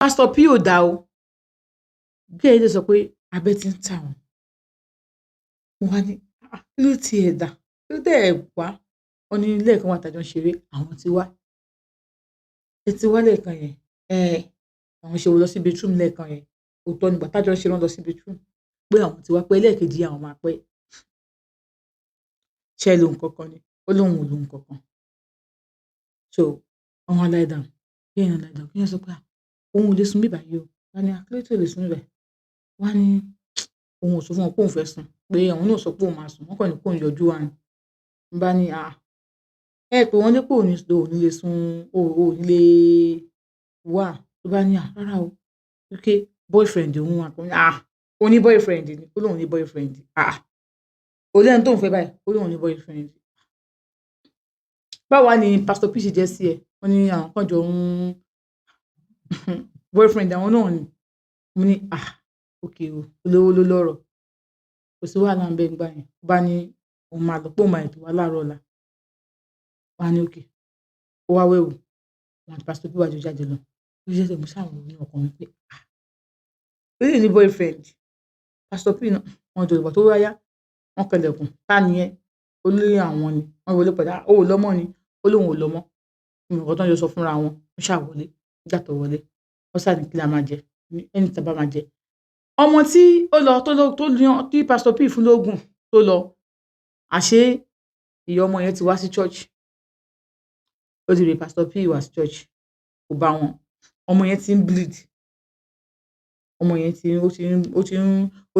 Pastor P ò dá o. Girl yìí dẹ̀ sọ pé abẹ́ ti ń tà òun. Mo wá ní kí ló tiẹ̀ dà? Kí ló dẹ̀ wá? Ó ní lẹ́ẹ̀kan wà tá jọ ń ṣeré, àwọn ti wá. Ẹ ti wá lẹ́ẹ̀kan yẹn. Àwọn ṣe lọ sí bathroom lẹ́ẹ̀kan yẹn. Òótọ́ nígbà tá jọ ń ṣe wọ́n lọ sí bathroom. Pé àwọn ti wá pé ẹlẹ́ẹ̀kejì àwọn máa pẹ́. Ṣé ẹ lo nǹkan kan ni? Ó lóun ò lo nǹkan kan. So wọ́n wá lie down. Kí èèyàn lie down. Kí èèyàn sọ pé òun ò lè sùn bí báyìí o. Wọ́n ní kí ló tí ò lè sùn bí báyìí? Wọ́n ní òun ò sọ fún wọn pé òun fẹ́ sùn. Pé àwọn náà sọ pé òun máa sùn. Wọ́n kàn ní kó òun yọjú wá ni. Mo bá ní ẹ pé wọ́n ní pé òun ò ní lè sùn, ò ní lè wà. Tó bá ní rárá o. Wípé boyfriend òun wà. Ó ní boyfriend ni. Ó lóun ní boyfriend. Ó lẹ́ni tó ń fẹ́ báyìí. Ó lóun ní boyfriend. Báwo ni Pastor P ṣe jẹ́ sí ẹ? Wọ́n ní àwọn kan jọ ń boyfriend àwọn náà ni. Mo ní okay o. Olówó ló lọ́rọ̀. Kò sí wàhálà ń bẹ nígbà yẹn. Ó bá ní òun máa lọ pé òun máa tètè wá láàárọ̀ ọ̀la. Wọ́n á ní okay. Ó wá wẹ̀wù. Àwọn àti Pastor P wá jọ jáde lọ. Ó jẹ́ ṣe mo ṣàwọn ní ọkàn mi pé ó lè ní boyfriend. Pastor P náà wọ́n jọ ìgbà tó wáyá. Wọ́n kẹlẹ̀kùn. Ta ni ẹ? Ó lé àwọn ni. Wọ́n wọlé padà. Ó ò lọ́mọ ni. Ó lóun ò lọ́mọ. Nǹkan tó ń jọ sọ fúnra wọn. Wọ́n ṣà wọlé. Nígbà tó wọlé. Wọ́n ṣà ní kí la máa jẹ. Ẹni tí a bá máa jẹ. Ọmọ tí ó lọ tí Pastor P fún lógún tó lọ. Àṣé ìyá ọmọ yẹn ti wá sí church. Ó ti rí Pastor P wá sí church. Kò bá wọn. Ọmọ yẹn ti ń bleed. Ọmọ yẹn ó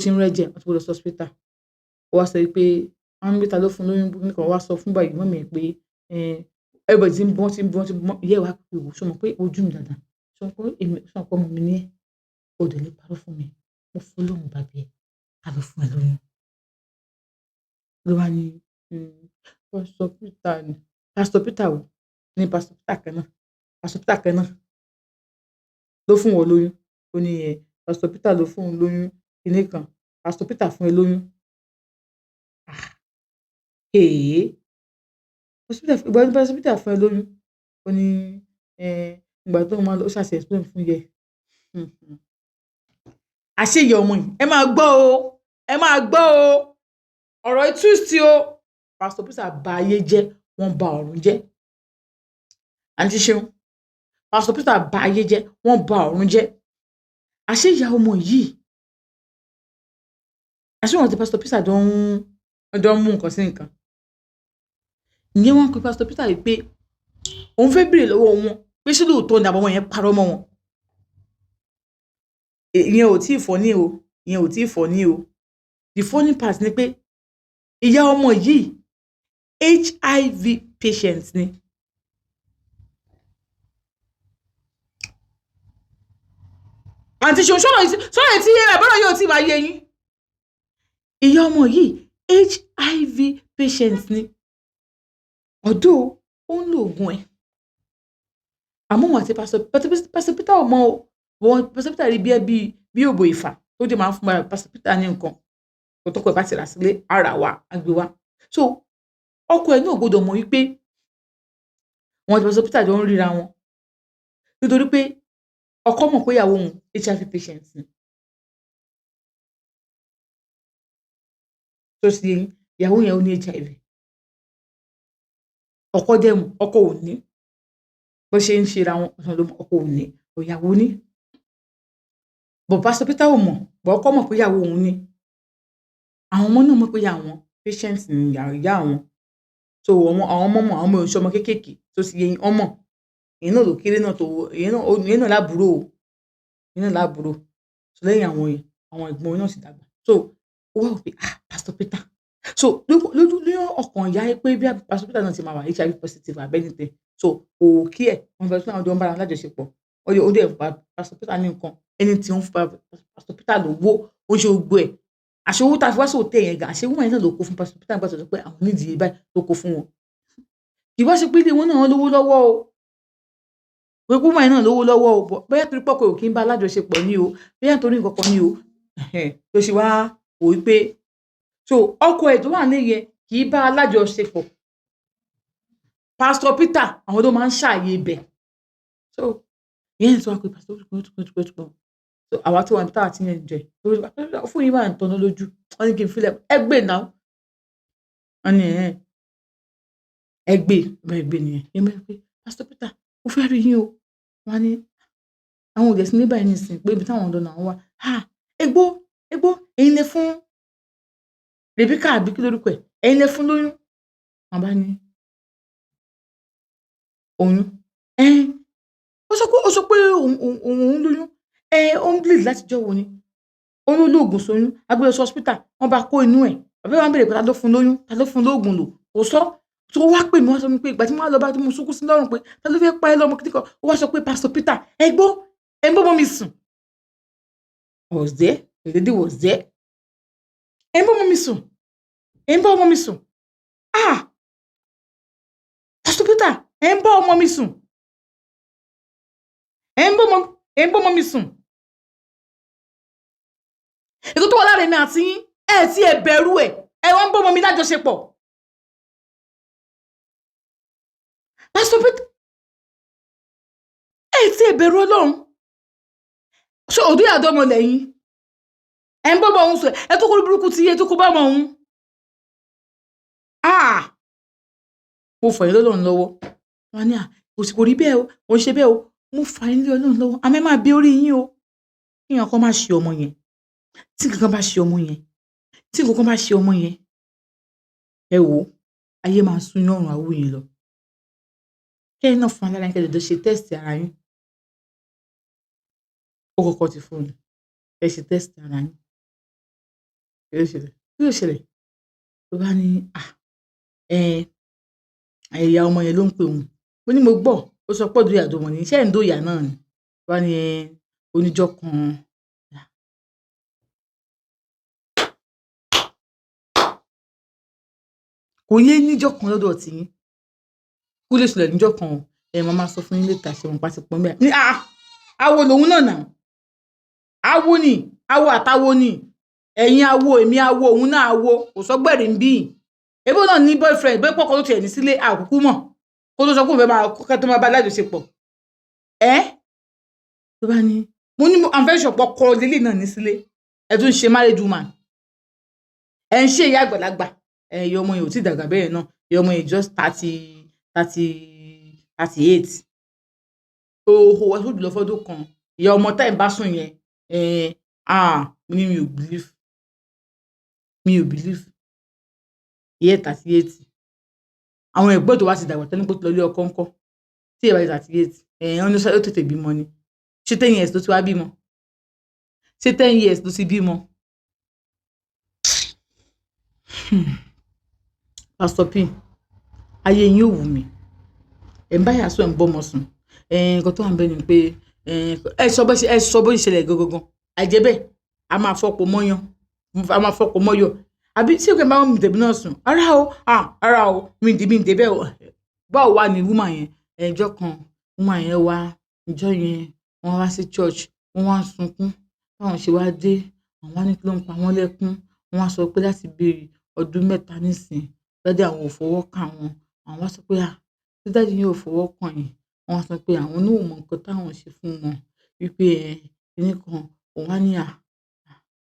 ti ń rẹ́jẹ̀. Wọ́n ti gbé lọ sí hospital. Ó wá sọ pé àwọn mẹ́ta ló fún lóyún. Nìkan wá sọ fún báyìí mọ́mì ẹ̀ pé everybody ti ń bọ́. Ìyá ẹ̀ wá pé wò. Ṣé o mọ̀ pé ojú mi dáadáa? Ṣé o mọ̀ pé ọmọ mi ní ẹ́? Ó dẹ̀ lè parọ́ fún mi. Mo fún lóhùn bàbí ẹ̀. A lọ fún ẹ lóyún. Ló wá ní Pastor Peter ni. Pastor Peter wo? Ní Pastor Peter kan náà. Pastor Peter kan náà ló fún wọn lóyún. Ó ní Pastor Peter ló fún òun lóyún. Kíní kan. Pastor Peter fún ẹ lóyún. Pastor Peter fún ẹ lóyún. Ó ní ìgbà tó máa lọ ó ṣàṣẹ explain fún yẹ. Àṣé ìyá ọmọ yìí. Ẹ máa gbọ́ o. Ẹ máa gbọ́ o. Ọ̀rọ̀ twist o. Pastor Peter bà ayé jẹ́. Wọ́n bà ọ̀run jẹ́. Àǹtí Ṣeun. Pastor Peter bà ayé jẹ́. Wọ́n bà ọ̀run jẹ́. Àṣé ìyá ọmọ yìí. Àṣé wọn ti Pastor Peter jọ ń mú nǹkan sí nǹkan. Ìyẹn wọ́n pe Pastor Peter yìí pé òun fẹ́ béèrè lọ́wọ́ wọn pé ṣé lóòótọ́ ni àwọn yẹn parọ́ mọ́ wọn. Ìyẹn ò tí ì funny o. Ìyẹn ò tí ì funny o. The funny part ni pé ìyá ọmọ yìí HIV patient ni. Àǹtí Ṣeun sọ́nà tí ẹ̀bọ́n yóò tí máa yé yín. Ìyá ọmọ yìí HIV patient ni. Ọ̀dọ̀ ó ń lo oògùn ẹ̀. Àmọ́ wọn àti Pastor Peter ò mọ̀ o. Pastor Peter rí bí òbò ìfà tó dé máa ń fún Pastor Peter ní nǹkan. Kò tọ́kọ̀ ẹ̀ bá ti rà sílé ara wa àgbé wa. So ọkọ ẹ̀ náà gbọ́dọ̀ mọ̀ wípé wọn àti Pastor Peter jọ ń ríra wọn. Nítorí pé ọkọ mọ̀ pé ìyàwó òun HIV patient ni. So sí ìyàwó yẹn ó ní HIV. Ọkọ dẹ̀ mọ̀, ọkọ ò ní. Bó ṣe ń ṣe ra wọn, ọkọ ò ní. Ìyàwó ní. But Pastor Peter ò mọ̀. But ọkọ mọ̀ pé ìyàwó òun ní. Àwọn ọmọ náà mọ̀ pé ìyá wọn patient ni ìyá wọn. So àwọn ọmọ mọ̀, àwọn ọmọ ìṣọ́ ọmọ kéékèèké tó sì yẹ ọmọ. Ìyẹn náà ló kéré náà tó ìyẹn náà lábúrò o. Ìyẹn náà lábúrò. So lẹ́yìn àwọn ẹ̀gbọ́n náà sì dàgbà. So ó wá wò pé Pastor Peter. So lójú ọkàn ìyá pé bí Pastor Peter náà ti máa wà HIV positive àbẹ́nìtẹ̀. So òkè ẹ̀ wọ́n fẹ́ tún àwọn ọjọ́ ń bára wọn lájọṣepọ̀. Ó dẹ̀ fa Pastor Peter ní nǹkan. Ẹni tí ó ń fa Pastor Peter lówó. Ó ń ṣe gbogbo ẹ̀. Àṣé owó tá a fi wá sóòtẹ́ yẹn gan. Àṣé owó yẹn náà ló kó fún Pastor Peter nígbà tó sọ pé àwọn nídìí báyìí ló kó fún wọn. Kì í wá ṣe pé ilé wọn náà lówó lọ́wọ́ o. Gbogbo wọn náà lówó lọ́wọ́ o. Bóyá torí pé ọkọ ò kí ń bá alájọṣepọ̀ ni o. Bóyá torí nǹkan kan ni o. Tó ṣe wá wò wípé so ọkọ ẹ̀ tó wà níyẹn kì í bá alájọṣepọ̀. Pastor Peter àwọn ló máa ń ṣàyè ibẹ̀. So ìyá yẹn tún wá pe pastor so àwa tó wà níbi táwa ti ń enjoy fóònù yín máa ń tanná lójú wọ́n ní kí n fi lẹ̀ ẹ gbé now wọ́n ní ẹ gbé bẹ́ẹ̀ gbé nìyẹn ìyẹn bá ní pé pastor Peter mo fẹ́ rí yín o wọ́n á ní àwọn ò dẹ̀ sí ní báyìí nísìnyí pé ibi táwọn lọ làwọn wà egbó ẹ̀yin lẹ fún Rebecca àbí kí lórúkọ ẹ̀ ẹ̀yin lẹ fún lóyún wọ́n bá ní oyún ó sọ pé òun lóyún ó ń bleed látijọ́ wo ni ó ní olóògùn sóyún a gbé lọ sí hospital wọ́n bá kó inú ẹ̀ bàbá wa ń béèrè pé ta ló fún lóyún ta ló fún lóògùn lò kò sọ tó wá pè mí wọ́n sọ pé ìgbà tí mo wá lọ bá tí mo sunkún sí lọ́rùn pé ta ló fẹ́ pa ẹ́ lọ́mọ kíkọ́ ó wá sọ pé pastor Peter ẹ gbọ́ ẹ ń bọ́ mọ́ mi sùn I was there the lady was there ẹ ń bọ́ mọ́ mi sùn ẹ ń bọ́ ọmọ mi sùn pastor Peter ẹ ń bọ́ ọmọ mi sùn ẹ ń bọ́ ọmọ mi sùn ètò tó wà láàrin mi àti yín ẹ tí ẹ bẹ̀rù ẹ wá ń bọ́ ọmọ mi lájọṣepọ̀ pastor Peter ẹ tí ẹ bẹ̀rù Ọlọ́run ṣé òdú ìyàdọ́ ọmọ lẹ́yìn ẹ ń bọ́ ọmọ òun sùn ẹ tó kó burúkú tí ẹ tó kó bá ọmọ òun mo fà yín lọ́lọ́run lọ́wọ́ wọn ní kò rí bẹ́ẹ̀ o ò ń ṣe bẹ́ẹ̀ o mo fà yín lọ́lọ́run lọ́wọ́ àmọ́ ẹ máa bí orí yín o kí èèyàn kan má ṣe ọmọ yẹn tí nǹkan kan bá ṣe ọmọ yẹn ẹ wò ó ayé máa sún yín ọ̀run àwọ̀ yín lọ kẹ́yìn náà fún alára yín kẹ́lẹ́ ṣe tẹ́sítì ara yín ó kọ́kọ́ ti fún mi ẹ ṣe tẹ́sítì ara yín kí ló ṣẹlẹ̀ tó bá ní ìyá ọmọ yẹn ló ń pè òun mo ní mo gbọ́ ó sọ pé ọdún ìyàdó ọmọ ní iṣẹ́ ìdó ìyá náà ni wá ní oníjọ́ kan kò yé níjọ́ kan lọ́dọ̀ tí yín kó lè ṣẹlẹ̀ níjọ́ kan màmá sọ fún yín létà ṣe wọn pàṣẹ pọ̀ mẹ́rin ní awo lòun náà nà awo ni awo àtàwo ni ẹ̀yin awo èmi awo òun náà awo kò sọ́gbẹ̀rì ń bí ebó náà ní boyfriend bẹ́ẹ̀ pọ̀kọ́ ló tiẹ̀ ní sílé àkúkú mọ̀ kó tó sọ pé òun fẹ́ máa kọ́kẹ́ tó máa bá lájọṣepọ̀ tó bá ní mo ní àǹfẹ́sọ̀pọ̀ kọ lélẹ̀ náà ní sílé ẹ tún ṣe married woman ẹ ń ṣe ìyá àgbàlagbà ìyá ọmọ yẹn ò tí dàgbà bẹ́ẹ̀ náà ìyá ọmọ yẹn just 38 oho ẹ tó jùlọ fọdún kan ìyá ọmọ táì bá sùn yẹn mo ní mi ò believe ìyá 38 àwọn ẹ̀gbọ́n tó wá ti dàgbà tẹ́lẹ̀ pé tó lọ lé ọkọ ńkọ́ tí ìyá bá 38 wọ́n ní ó tètè bímọ ni ṣé 10 years ló ti wá bímọ ṣé 10 years ló ti bímọ. Pastor P ayé yín ò wù mí ẹ̀ ń bá yà sọ ẹ̀ ń bọ́mọ sùn nǹkan tó wà ń bẹ ni pé ẹ sọ bó ṣẹlẹ̀ gangan àìjẹ́ bẹ́ẹ̀ a máa fọ́pọ̀ mọ́yọ̀ àbí tí òkè bá wọn mi tẹ̀bí náà sùn ara o mi dé bẹ́ẹ̀ o báwo wá ní woman yẹn ẹjọ́ kan woman yẹn wá ìjọ yẹn wọ́n wá sí church wọ́n wá sunkún báwọn ṣe wá dé àwọn wá ní kí ló ń pa wọ́n lẹ́kún wọ́n wá sọ pé láti béèrè ọdún 3 nísìn dáadé àwọn ò fọwọ́ kàn wọ́n àwọn wá sọ pé tí dáadé yóò fọwọ́ kàn yín wọ́n wá sọ pé àwọn náà ò mọ nǹkan táwọn ṣe fún wọn wípé kíní kan òun wá ní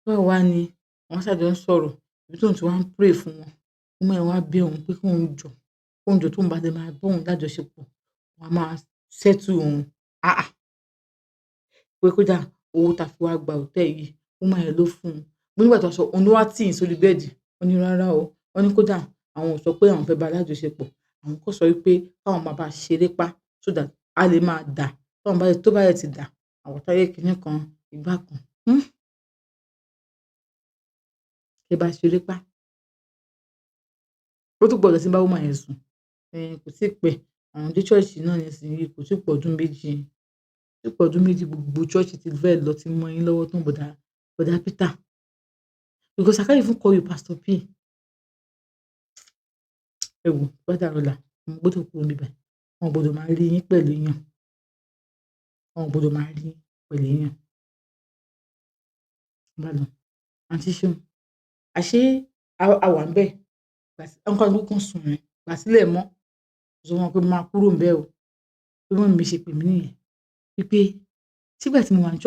báwo wá ní wọ́n ṣàjọ ń sọ̀rọ̀ ibi tóun ti wá ń pray fún wọn ọmọ ẹ̀ wá bẹ̀ òun pé kóun jọ tóun bá dé máa bóun lájọṣepọ̀ wọn á máa ṣẹ́tù òun pé kódà owó tá a fi wá gba òtẹ́ yìí ọmọ ẹ̀ ló fún un mo nígbà tó sọ òun ló wá tì í sórí bẹ́ẹ̀dì wọ́n ní rárá o wọ́n ní kódà àwọn ò sọ pé àwọn fẹ́ bá lájọṣepọ̀ àwọn kò sọ wípé káwọn máa bá ṣeré pa so that a lè máa dà tó bá yẹ ti dà àwọn táyé kinní kan ìgbà kan ẹ bá ṣeré pa ó tún gbọ́dọ̀ tí bá wọ́n máa yẹn sùn kò tí ì pẹ́ àwọn dé ṣọ́ọ̀ṣì náà ní ìsinyìí kò tí ì pọ̀dún méjì gbogbo ṣọ́ọ̀ṣì ti fẹ́ lọ ti mọ yín lọ́wọ́ tó ń bọ̀dá Peter because I can't even call you Pastor P ẹ wò gbọ́dọ̀ rọ̀là àwọn gbọ́dọ̀ kúrò níbẹ̀ wọn gbọ́dọ̀ máa rí yín pẹ̀lú èèyàn bá lọ àǹtí ṣeun àṣé àwà ń bẹ̀ nǹkan tó kàn sùn rẹ̀ gbà sílẹ̀ mọ́ sọ wọn pé máa kúrò ń bẹ̀ o bí wọ́n mi ṣe pè mí nìyẹn wípé sígbà tí mo wà ní